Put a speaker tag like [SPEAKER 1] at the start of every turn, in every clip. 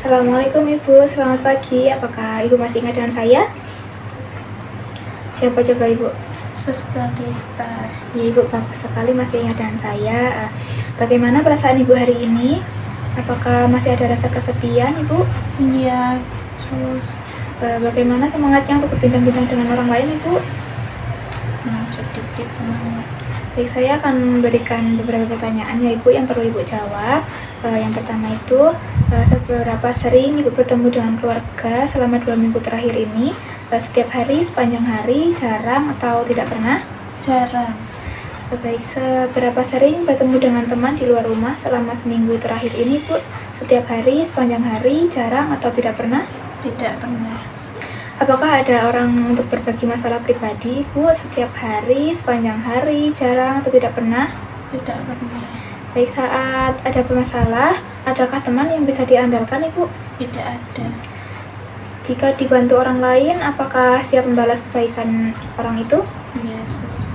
[SPEAKER 1] Assalamualaikum Ibu, selamat pagi. Apakah Ibu masih ingat dengan saya? Siapa coba Ibu?
[SPEAKER 2] Suster Desta.
[SPEAKER 1] Ya, Ibu bagus sekali masih ingat dengan saya. Bagaimana perasaan Ibu hari ini? Apakah masih ada rasa kesepian Ibu?
[SPEAKER 2] Iya, terus
[SPEAKER 1] Bagaimana semangatnya untuk berbincang-bincang dengan orang lain Ibu?
[SPEAKER 2] sedikit semangat.
[SPEAKER 1] Baik, saya akan memberikan beberapa pertanyaan ya Ibu yang perlu Ibu jawab. Yang pertama itu, seberapa sering Ibu bertemu dengan keluarga selama 2 minggu terakhir ini? Setiap hari, sepanjang hari, jarang, atau tidak pernah?
[SPEAKER 2] Jarang.
[SPEAKER 1] Baik, seberapa sering bertemu dengan teman di luar rumah selama seminggu terakhir ini Bu? Setiap hari, sepanjang hari, jarang, atau tidak pernah?
[SPEAKER 2] Tidak pernah.
[SPEAKER 1] Apakah ada orang untuk berbagi masalah pribadi Bu? Setiap hari, sepanjang hari, jarang, atau tidak pernah?
[SPEAKER 2] Tidak pernah.
[SPEAKER 1] Baik, saat ada bermasalah, adakah teman yang bisa diandalkan Ibu?
[SPEAKER 2] Tidak ada.
[SPEAKER 1] Jika dibantu orang lain, apakah siap membalas kebaikan orang itu?
[SPEAKER 2] Yesus.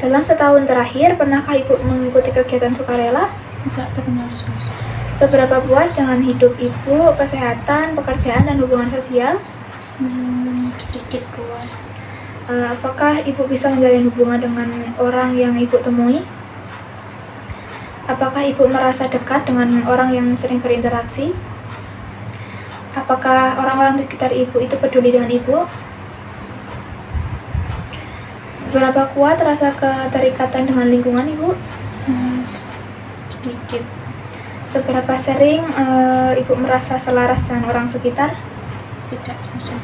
[SPEAKER 1] Dalam setahun terakhir, pernahkah Ibu mengikuti kegiatan sukarela?
[SPEAKER 2] Tidak pernah, Sus.
[SPEAKER 1] Seberapa puas dengan hidup Ibu, kesehatan, pekerjaan, dan hubungan sosial?
[SPEAKER 2] Sedikit puas.
[SPEAKER 1] Apakah Ibu bisa menjalin hubungan dengan orang yang Ibu temui? Apakah Ibu merasa dekat dengan orang yang sering berinteraksi? Apakah orang-orang di sekitar Ibu itu peduli dengan Ibu? Seberapa kuat rasa keterikatan dengan lingkungan Ibu?
[SPEAKER 2] Sedikit.
[SPEAKER 1] Seberapa sering Ibu merasa selaras dengan orang sekitar?
[SPEAKER 2] Tidak sering.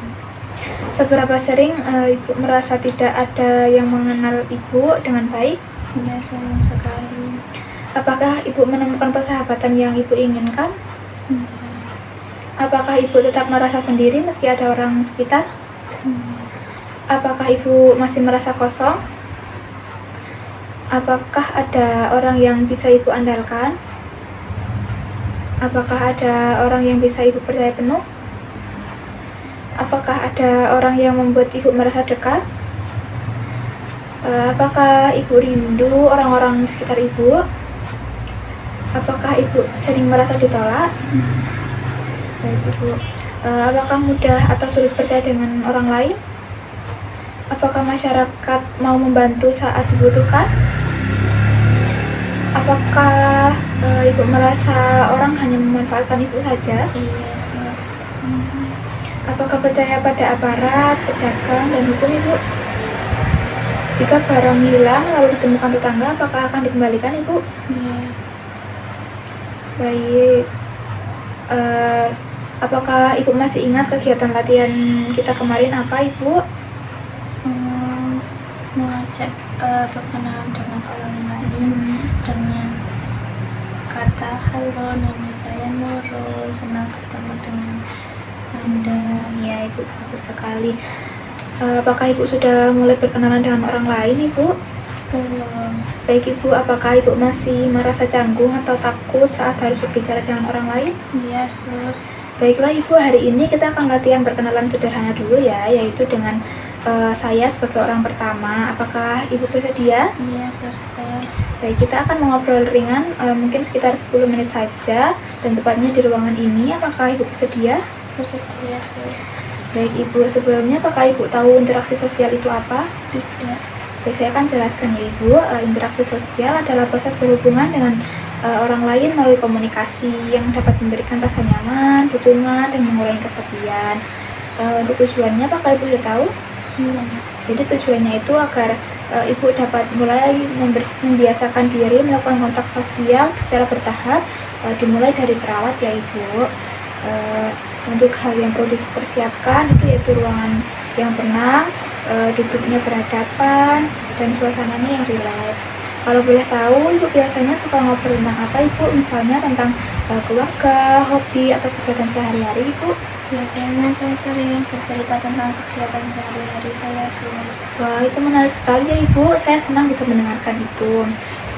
[SPEAKER 1] Seberapa sering Ibu merasa tidak ada yang mengenal Ibu dengan baik?
[SPEAKER 2] Iya, sering sekali.
[SPEAKER 1] Apakah Ibu menemukan persahabatan yang Ibu inginkan? Apakah Ibu tetap merasa sendiri meski ada orang sekitar? Apakah Ibu masih merasa kosong? Apakah ada orang yang bisa Ibu andalkan? Apakah ada orang yang bisa Ibu percaya penuh? Apakah ada orang yang membuat Ibu merasa dekat? Apakah Ibu rindu orang-orang di sekitar Ibu? Apakah Ibu sering merasa ditolak? Baik Ibu. Apakah mudah atau sulit percaya dengan orang lain? Apakah masyarakat mau membantu saat dibutuhkan? Apakah Ibu merasa orang hanya memanfaatkan Ibu saja?
[SPEAKER 2] Iya, Sus.
[SPEAKER 1] Apakah percaya pada aparat, pedagang, dan hukum Ibu? Jika barang hilang lalu ditemukan tetangga, apakah akan dikembalikan Ibu?
[SPEAKER 2] Iya.
[SPEAKER 1] Baik. Apakah Ibu masih ingat kegiatan latihan kita kemarin apa Ibu?
[SPEAKER 2] Mengajak berkenalan dengan orang lain dengan kata halo, nama saya Nurul, senang bertemu dengan Anda.
[SPEAKER 1] Ya Ibu, bagus sekali. Apakah Ibu sudah mulai berkenalan dengan orang lain Ibu?
[SPEAKER 2] Belum.
[SPEAKER 1] Baik Ibu, apakah Ibu masih merasa canggung atau takut saat harus berbicara dengan orang lain?
[SPEAKER 2] Iya, Sus.
[SPEAKER 1] Baiklah Ibu, hari ini kita akan latihan perkenalan sederhana dulu ya, yaitu dengan saya sebagai orang pertama. Apakah Ibu bersedia?
[SPEAKER 2] Iya, Suster.
[SPEAKER 1] Baik, kita akan mengobrol ringan, mungkin sekitar 10 menit saja, dan tepatnya di ruangan ini. Apakah Ibu bersedia?
[SPEAKER 2] Bersedia, Sus.
[SPEAKER 1] Baik Ibu, sebelumnya apakah Ibu tahu interaksi sosial itu apa?
[SPEAKER 2] Tidak.
[SPEAKER 1] Baik, saya akan jelaskan ya Ibu. Interaksi sosial adalah proses berhubungan dengan orang lain melalui komunikasi yang dapat memberikan rasa nyaman, dukungan, dan mengurangi kesepian. Untuk tujuannya, apakah Ibu sudah tahu? Jadi tujuannya itu agar Ibu dapat mulai membiasakan diri melakukan kontak sosial secara bertahap, dimulai dari perawat ya Ibu. Untuk hal yang perlu dipersiapkan itu yaitu ruangan yang tenang, duduknya berhadapan, dan suasananya yang rileks. Kalau boleh tahu, Ibu biasanya suka ngobrol tentang apa Ibu? Misalnya tentang keluarga, hobi, atau kegiatan sehari-hari Ibu?
[SPEAKER 2] Biasanya saya sering bercerita tentang kegiatan sehari-hari saya, Sus.
[SPEAKER 1] Wah, itu menarik sekali ya Ibu. Saya senang bisa mendengarkan itu.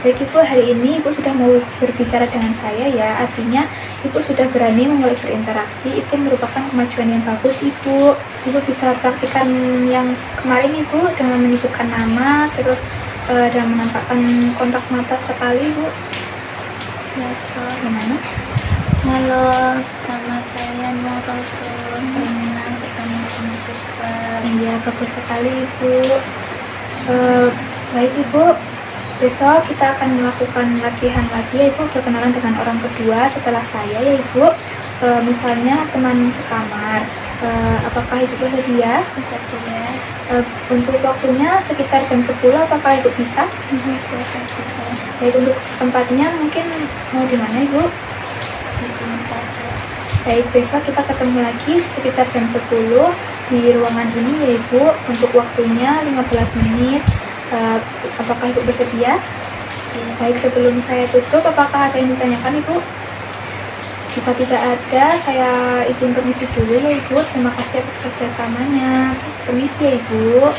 [SPEAKER 1] Baik Ibu, hari ini Ibu sudah mau berbicara dengan saya ya. Artinya Ibu sudah berani memulai berinteraksi. Itu merupakan kemajuan yang bagus Ibu. Ibu bisa praktikkan yang kemarin Ibu dengan menyebutkan nama, terus dan menampakkan kontak mata sekali Ibu.
[SPEAKER 2] Ya, Sus.
[SPEAKER 1] Gimana?
[SPEAKER 2] Halo, nama saya Nurul Sulu. Senang ketemu dengan suster.
[SPEAKER 1] Iya, bagus sekali Ibu. Baik Ibu, besok kita akan melakukan latihan lagi ya Ibu, perkenalan dengan orang kedua setelah saya ya Ibu. Misalnya teman sekamar. Apakah Ibu bersedia?
[SPEAKER 2] Bisa dilihat.
[SPEAKER 1] Untuk waktunya sekitar jam 10, apakah Ibu bisa?
[SPEAKER 2] Bisa.
[SPEAKER 1] Baik, untuk tempatnya mungkin mau di mana Ibu?
[SPEAKER 2] Di sini saja.
[SPEAKER 1] Baik, besok kita ketemu lagi sekitar jam 10 di ruangan ini ya Ibu. Untuk waktunya 15 menit. Apakah Ibu bersedia? Baik, sebelum saya tutup, apakah ada yang ditanyakan Ibu? Jika tidak ada, saya izin permisi dulu ya Ibu. Terima kasih atas kerjasamanya. Permisi ya Ibu.